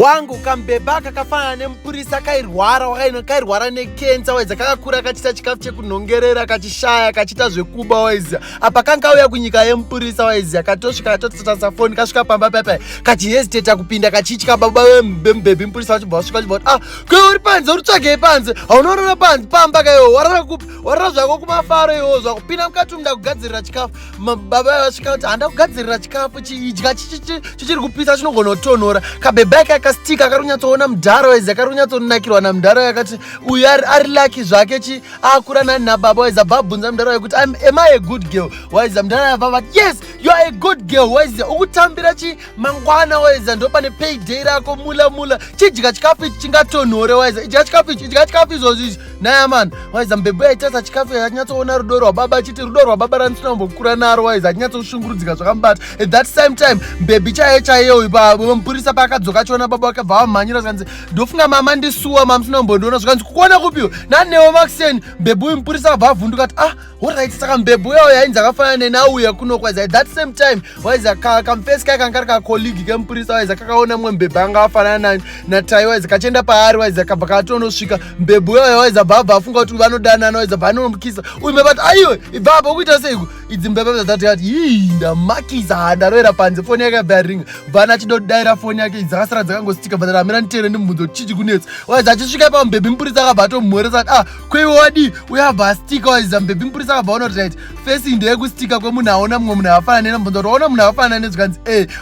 wangu kambeba kakafana nemupirisa kairwara nekensa waiza kakakura kachita chikafu chekunhongerera kachishaya kachita zvekuba waiza apa kankauya kunyika yemupirisa waiza katosvika katotata foni kasvika pamba paipai kachihesiteta kupinda kachitya baba wemubhebhi mupirisa wachibva wasvika chibva kuti uri panze uri tsvagei panze haunorara panze pamba kaiwo warara kupi warara zvako kumafaro iwo zvakupinda mukati umda kugadzirira chikafu baba wasvika kuti handa kugadzirira chikafu chiidya chichiri kupisa chinongonotonhora kabhebhai kakastika karunyatsoona mudhara waiza akarunyatsoonakirwa namudhara yakati uyu ari laki zvake akura nani nababa waiza bhabvunza mudhara wekuti am I a good girl waiza mudhara yabva yes you are a good girl waiza ukutambira mangwana waiza ndo pane payday rako mula chidya chikafu ichi chingatonhore waiza idya chikafu izvozvi naya man waiza mbebwe aitasa chikafu yanyatsoona rudo rwababa achiti rudo rwababa randisinombokura naro waiza achinyatsosvungurudzika zvakambata at that same time mbebhi chaiyo mupirisa paakadzoka chiona baba vakabva vamhanyira zvikanzi ndofunga mama ndisuwa mamusinombondiona zvikanzi kukuona kupiwo nanewo makiseni mbebhi uyu mupirisa akabva avhunduka ati alright saka mbebhi uyawo yainzi akafanana nenauya kunokwaiza at that same time waiza kamufesi kai kanga kari kakoligi kemupirisa waiza kakaona mumwe mbebhi anga afanana natai waiza kachienda paari waiza kabva katonosvika mbebhi uyawo waiza bhabva afunga kuti vanodanana waiza bvanomukisa uyu mbebhi ati aiwe ibhabha ukuita seiku idzi mbebhi dzati ati ndamakisa handaroera panze foni yake yabva yaringa bvana achidodaira foni yake dzakasara dzakangostika bva ramira nditere ndimubvunzo chichi kunetsa waiza achisvika ipa mbebhi mupirisa akabva atomhoresa ati kweiwo wadi uyabva astika waiza mbebhi mupirisa akabva aona kuti right fesi ndeyekustika kwemunhu aona mumwe munhu akafanana nenambonza kuti waona munhu akafanana nezvikanzi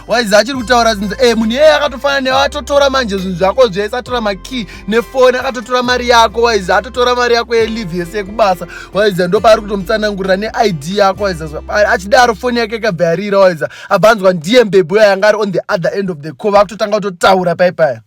waiza achiri kutaura zinzi munhu iyeye akatofanana newe atotora manje zvinhu zvako zvese atora makey nefoni akatotora mari yako waiza atotora mari yako yelive yese yekubasa waiza ndo paari kutomutsanangurira neid yako waiza achidaro foni yake ikabva yarira waiza abvanzwa ndiye mbebhi uya yanga ari on the other end of the call vakutotanga kutotaura paipaya